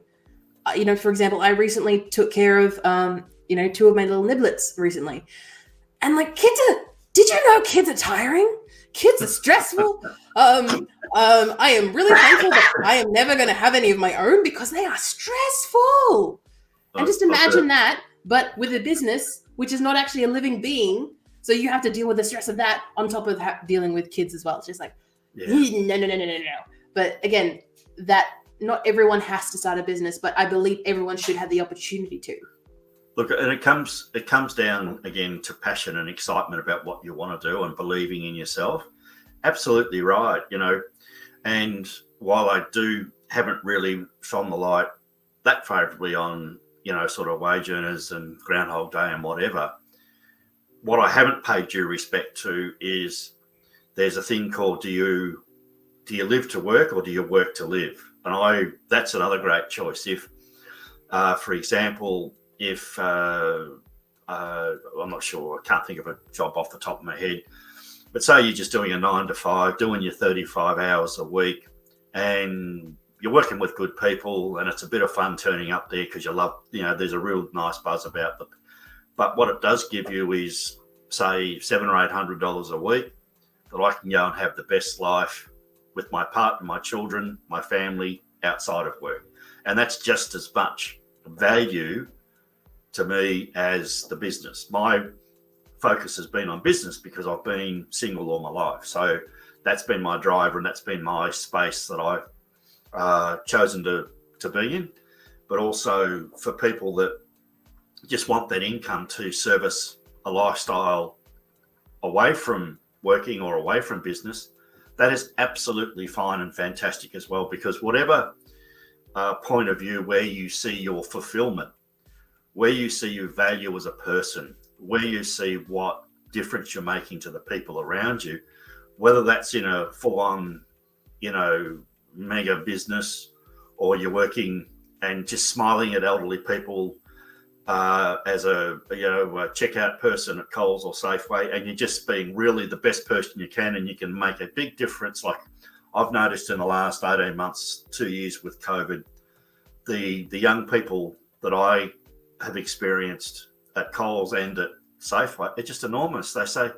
For example, I recently took care of 2 of my little niblets recently, and did you know kids are tiring? Kids are stressful. I am really thankful that I am never going to have any of my own because they are stressful. And just imagine that, but with a business, which is not actually a living being. So you have to deal with the stress of that on top of dealing with kids as well. It's just like, no. But again, that not everyone has to start a business, but I believe everyone should have the opportunity to. Look, and it comes down again to passion and excitement about what you want to do and believing in yourself. Absolutely right, And while I haven't really shone the light that favourably on, sort of wage earners and Groundhog Day and whatever, what I haven't paid due respect to is there's a thing called do you live to work or do you work to live? And that's another great choice. If, for example, I'm not sure, I can't think of a job off the top of my head, but say you're just doing a 9 to 5, doing your 35 hours a week, and you're working with good people, and it's a bit of fun turning up there because you love, there's a real nice buzz about them. But what it does give you is, say, $700 or $800 a week that I can go and have the best life with my partner, my children, my family outside of work. And that's just as much value to me as the business. My focus has been on business because I've been single all my life. So that's been my driver, and that's been my space that I've chosen to be in. But also for people that just want that income to service a lifestyle away from working or away from business, that is absolutely fine and fantastic as well, because whatever point of view where you see your fulfillment, where you see your value as a person, where you see what difference you're making to the people around you, whether that's in a full-on, mega business, or you're working and just smiling at elderly people as a checkout person at Coles or Safeway, and you're just being really the best person you can, and you can make a big difference. Like I've noticed in the last 18 months, 2 years with COVID, the young people that I have experienced at Coles and at Safeway, it's just enormous. They say,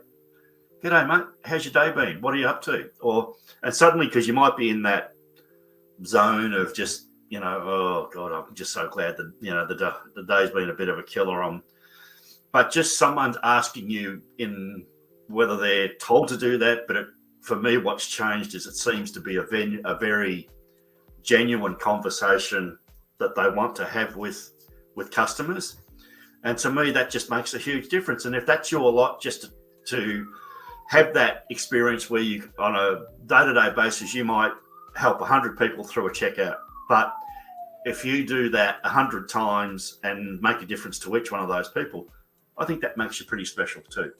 "G'day, mate. How's your day been? What are you up to?" And suddenly, because you might be in that zone of just, oh God, I'm just so glad that, the day's been a bit of a killer. But just someone's asking you, in whether they're told to do that. But for me, what's changed is it seems to be a very genuine conversation that they want to have with customers. And to me, that just makes a huge difference. And if that's your lot, just to have that experience where you, on a day-to-day basis, you might help 100 people through a checkout. But if you do that 100 times and make a difference to each one of those people, I think that makes you pretty special too.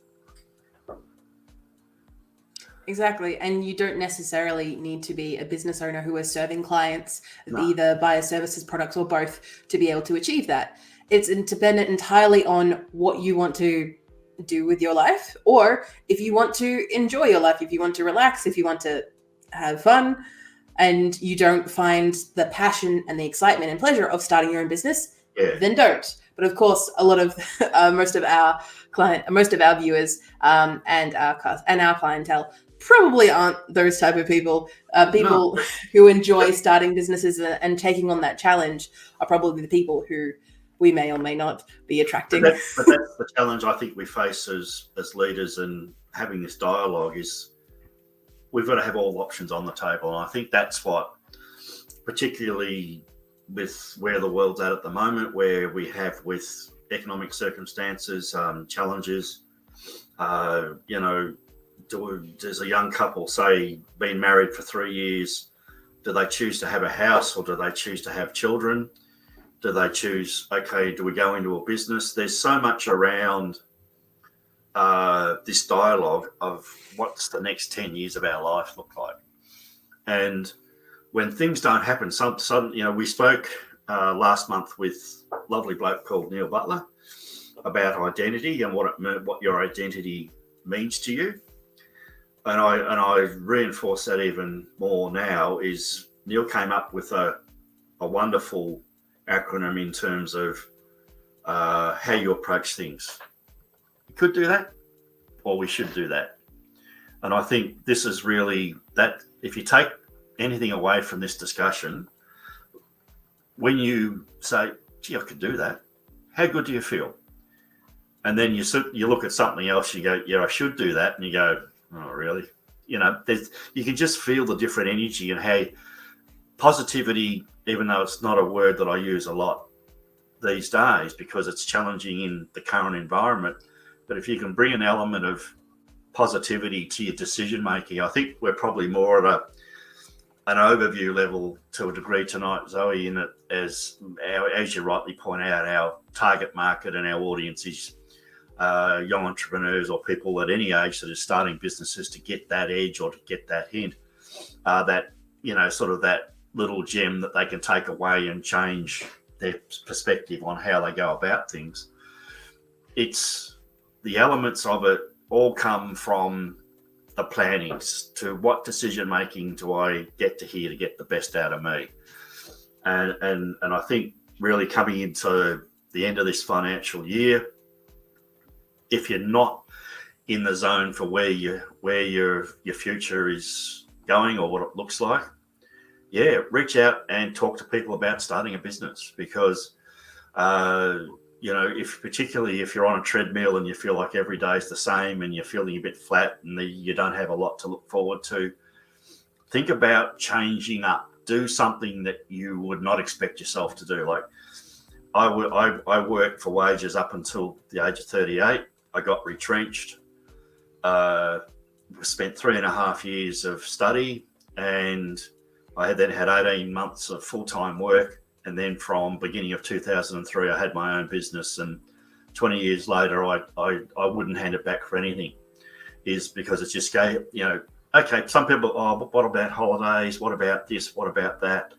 Exactly. And you don't necessarily need to be a business owner who is serving clients, either via services, products, or both, to be able to achieve that. It's dependent entirely on what you want to do with your life, or if you want to enjoy your life, if you want to relax, if you want to have fun, and you don't find the passion and the excitement and pleasure of starting your own business, then don't. But of course, a lot of most of our viewers and our clientele probably aren't those type of people. People who enjoy starting businesses and taking on that challenge are probably the people who we may or may not be attracting. But that's the challenge I think we face as leaders, and having this dialogue is we've got to have all options on the table. And I think that's what, particularly with where the world's at the moment, where we have with economic circumstances, challenges, does a young couple, say, been married for 3 years, do they choose to have a house, or do they choose to have children? Do they choose, okay, do we go into a business? There's so much around this dialogue of what's the next 10 years of our life look like. And when things don't happen, we spoke last month with a lovely bloke called Neil Butler about identity and what your identity means to you. And I reinforce that even more now. Is Neil came up with a wonderful acronym in terms of how you approach things. You could do that, or we should do that. And I think this is really that. If you take anything away from this discussion, when you say, "Gee, I could do that," how good do you feel? And then you look at something else, you go, "Yeah, I should do that," and you go, "Oh, really?" You can just feel the different energy, and how positivity, even though it's not a word that I use a lot these days because it's challenging in the current environment, but if you can bring an element of positivity to your decision making, I think we're probably more at an overview level to a degree tonight, Zoe, in it as you rightly point out, our target market and our audience is young entrepreneurs or people at any age that are starting businesses to get that edge or to get that hint, that sort of that little gem that they can take away and change their perspective on how they go about things. It's the elements of it all come from the plannings, to what decision making do I get to here to get the best out of me. And I think really coming into the end of this financial year, if you're not in the zone for where your future is going or what it looks like, reach out and talk to people about starting a business, because particularly if you're on a treadmill and you feel like every day is the same and you're feeling a bit flat and you don't have a lot to look forward to, think about changing up. Do something that you would not expect yourself to do. Like I worked for wages up until the age of 38. I got retrenched. Spent 3.5 years of study, and I had then had 18 months of full-time work. And then from beginning of 2003, I had my own business. And 20 years later, I wouldn't hand it back for anything, is because it's just, okay, some people, but what about holidays? What about this? What about that?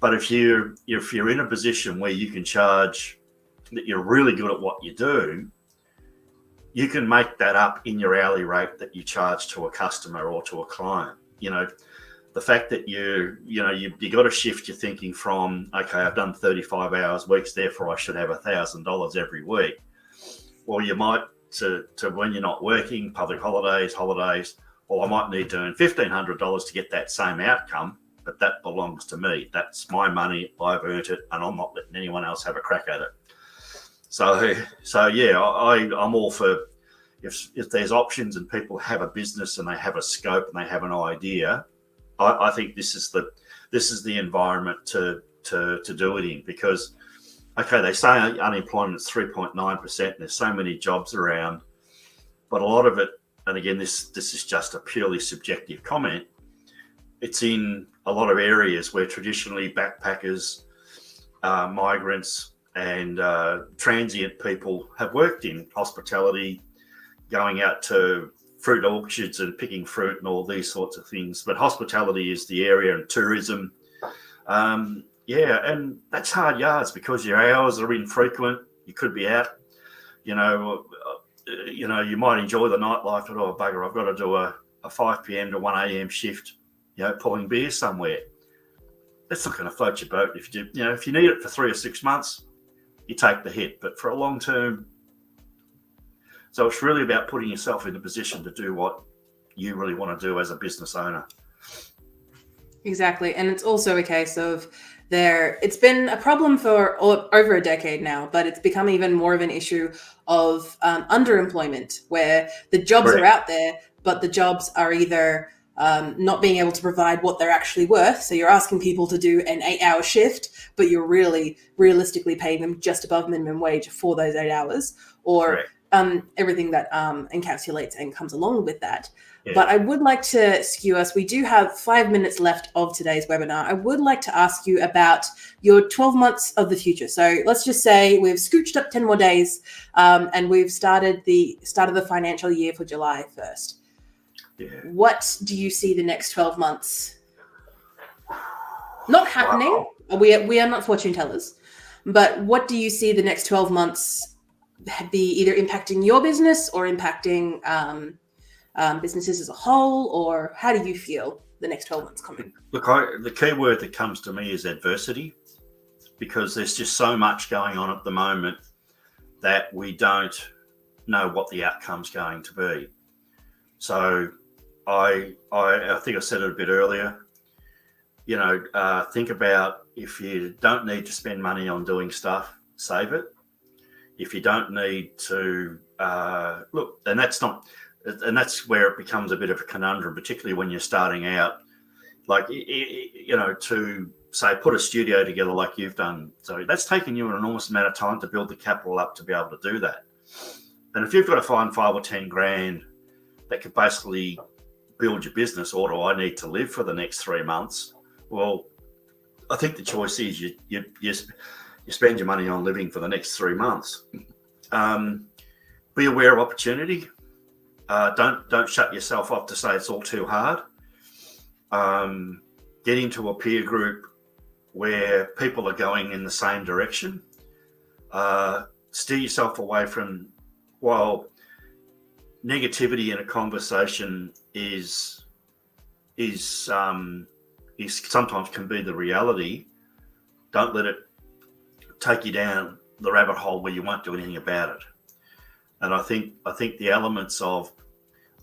But if you're in a position where you can charge, that you're really good at what you do, you can make that up in your hourly rate that you charge to a customer or to a client. The fact that you got to shift your thinking from, okay, I've done 35 hours weeks, therefore I should have $1,000 every week. Well, you might to when you're not working, public holidays, or I might need to earn $1,500 to get that same outcome, but that belongs to me. That's my money. I've earned it, and I'm not letting anyone else have a crack at it. So yeah, I'm all for, if there's options and people have a business and they have a scope and they have an idea, I think this is the environment to do it in, because okay, they say unemployment is 3.9%. There's so many jobs around, but a lot of it, and again, this is just a purely subjective comment, it's in a lot of areas where traditionally backpackers, migrants, and transient people have worked in hospitality, going out to fruit orchards and picking fruit and all these sorts of things. But hospitality is the area, and tourism. And that's hard yards because your hours are infrequent. You could be out, you might enjoy the nightlife, but oh, bugger, I've got to do a 5 p.m. to 1 a.m. shift, pulling beer somewhere. That's not going to float your boat. If you need it for 3 or 6 months, you take the hit. But for a long term, so it's really about putting yourself in a position to do what you really want to do as a business owner. Exactly. And it's also a case of it's been a problem for over a decade now, but it's become even more of an issue of underemployment, where the jobs are out there, but the jobs are either not being able to provide what they're actually worth. So you're asking people to do an 8-hour shift, but you're really realistically paying them just above minimum wage for those 8 hours, or everything that encapsulates and comes along with that. Yeah. But I would like to skew us. We do have 5 minutes left of today's webinar. I would like to ask you about your 12 months of the future. So let's just say we've scooched up 10 more days and we've started the financial year for July 1st. Yeah. What do you see the next 12 months not happening? Wow. We are not fortune tellers, but what do you see the next 12 months be either impacting your business or impacting businesses as a whole, or how do you feel the next 12 months coming? Look, the key word that comes to me is adversity, because there's just so much going on at the moment that we don't know what the outcome's going to be. So I think I said it a bit earlier, think about, if you don't need to spend money on doing stuff, save it. If you don't need to and that's where it becomes a bit of a conundrum, particularly when you're starting out, like, to say, put a studio together like you've done. So that's taken you an enormous amount of time to build the capital up to be able to do that. And if you've got to find 5 or 10 grand that could basically build your business, or do I need to live for the next 3 months? Well, I think the choice is you spend your money on living for the next 3 months. Be aware of opportunity. Don't shut yourself off to say it's all too hard. Get into a peer group where people are going in the same direction. Steer yourself away from, negativity in a conversation is sometimes can be the reality. Don't let it take you down the rabbit hole where you won't do anything about it. And I think the elements of,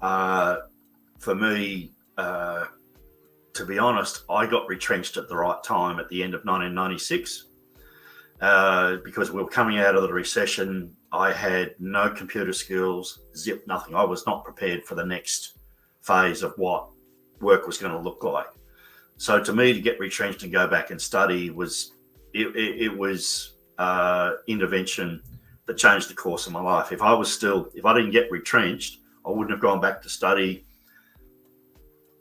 for me, to be honest, I got retrenched at the right time at the end of 1996 because we were coming out of the recession. I had no computer skills, zip, nothing. I was not prepared for the next phase of what work was going to look like. So to me, to get retrenched and go back and study was intervention that changed the course of my life. If I didn't get retrenched, I wouldn't have gone back to study.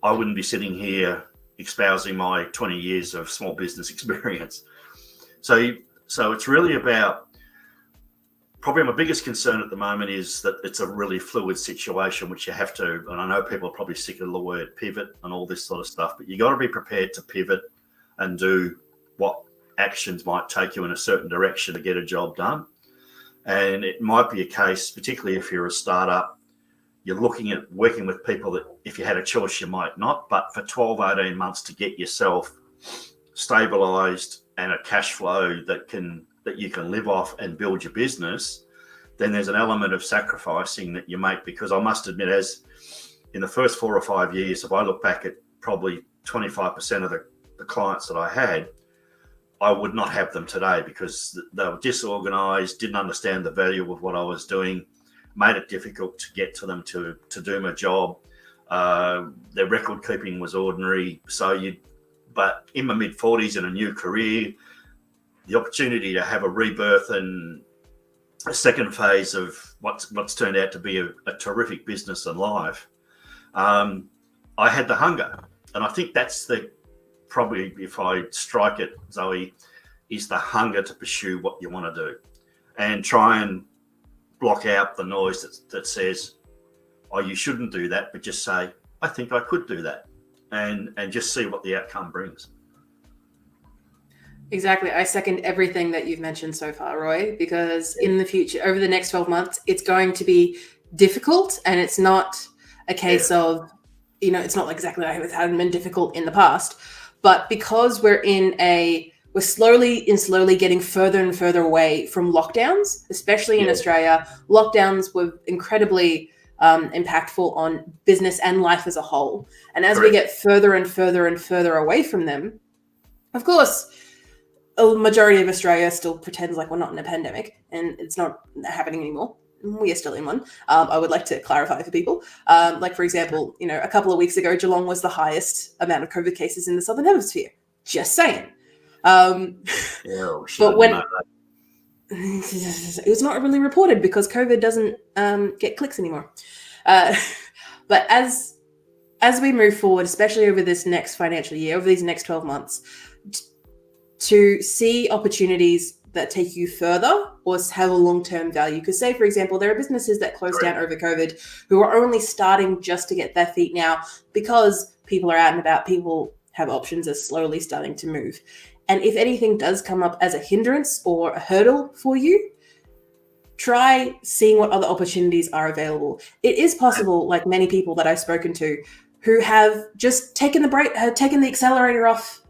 I wouldn't be sitting here espousing my 20 years of small business experience. So it's really about, probably my biggest concern at the moment is that it's a really fluid situation, which you have to, and I know people are probably sick of the word pivot and all this sort of stuff, but you got to be prepared to pivot and do what actions might take you in a certain direction to get a job done. And it might be a case, particularly if you're a startup, you're looking at working with people that if you had a choice, you might not, but for 12, 18 months to get yourself stabilized and a cash flow that you can live off and build your business, then there's an element of sacrificing that you make. Because I must admit, as in the first 4 or 5 years, if I look back at probably 25% of the clients that I had, I would not have them today because they were disorganized, didn't understand the value of what I was doing, made it difficult to get to them to do my job. Their record keeping was ordinary. But in my mid 40s in a new career, the opportunity to have a rebirth and a second phase of what's turned out to be a terrific business and life, I had the hunger. And I think that's probably, if I strike it, Zoe, is the hunger to pursue what you want to do and try and block out the noise that says, oh, you shouldn't do that, but just say, I think I could do that, and just see what the outcome brings. Exactly. I second everything that you've mentioned so far, Roy, because in the future, over the next 12 months, it's going to be difficult, and it's not a case of, it's not exactly like it hadn't been difficult in the past, but because we're slowly getting further and further away from lockdowns, especially in Australia. Lockdowns were incredibly impactful on business and life as a whole. And as we get further and further and further away from them, of course, a majority of Australia still pretends like we're not in a pandemic, and it's not happening anymore. We are still in one. I would like to clarify for people. Like, for example, a couple of weeks ago, Geelong was the highest amount of COVID cases in the Southern Hemisphere. Just saying. But when it was not really reported because COVID doesn't get clicks anymore. But as we move forward, especially over this next financial year, over these next 12 months, to see opportunities that take you further or have a long-term value. Because say, for example, there are businesses that closed down over COVID who are only starting just to get their feet now because people are out and about, people have options, are slowly starting to move. And if anything does come up as a hindrance or a hurdle for you, try seeing what other opportunities are available. It is possible, like many people that I've spoken to, who have just taken the accelerator off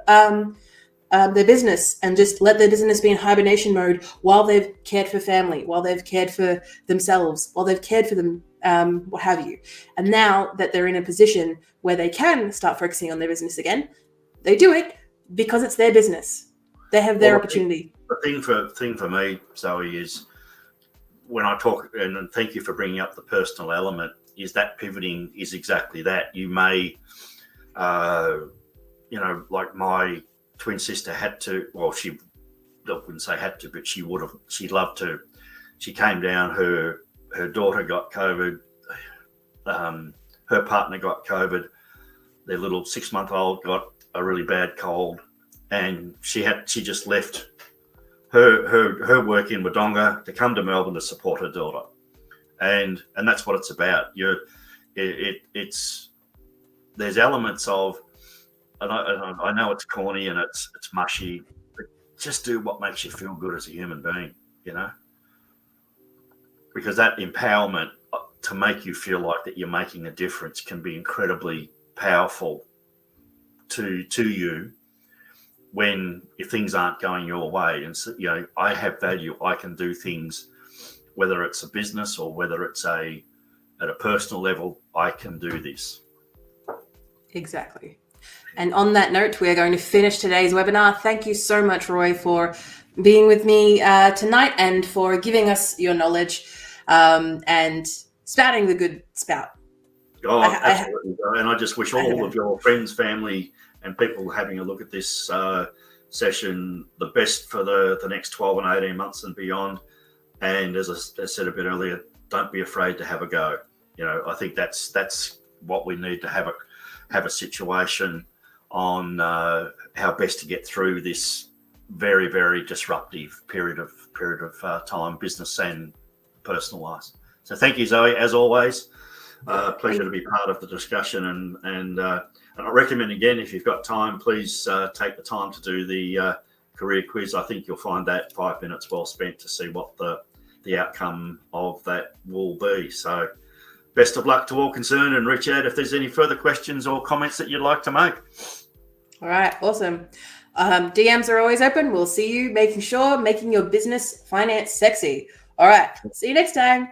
their business and just let their business be in hibernation mode while they've cared for family, while they've cared for themselves, while they've cared for them, what have you. And now that they're in a position where they can start focusing on their business again, they do it because it's their business. They have their opportunity. The thing for me, Zoe, is when I talk, and thank you for bringing up the personal element, is that pivoting is exactly that. You may, like my twin sister had to, well, I wouldn't say had to, but she'd love to. She came down, her daughter got COVID, her partner got COVID, their little 6-month-old got a really bad cold, and she just left her work in Wodonga to come to Melbourne to support her daughter, and that's what it's about. There's elements of, and I know it's corny and it's mushy, but just do what makes you feel good as a human being, because that empowerment to make you feel like that you're making a difference can be incredibly powerful to you when if things aren't going your way. And so, I have value. I can do things, whether it's a business or whether it's at a personal level, I can do this. Exactly. And on that note, we're going to finish today's webinar. Thank you so much, Roy, for being with me tonight and for giving us your knowledge and spouting the good spout. Oh, absolutely. And I just wish all of your friends, family, and people having a look at this session the best for the next 12 and 18 months and beyond. And as I said a bit earlier, don't be afraid to have a go. I think that's what we need to have a situation on how best to get through this very, very disruptive period of time, business and personal wise. So thank you, Zoe, as always. Pleasure to be part of the discussion, and I recommend again, if you've got time, please take the time to do the career quiz. I think you'll find that 5 minutes well spent to see what the outcome of that will be. So best of luck to all concerned, and reach out if there's any further questions or comments that you'd like to make. All right, awesome. DMs are always open. We'll see you making your business finance sexy. All right, see you next time.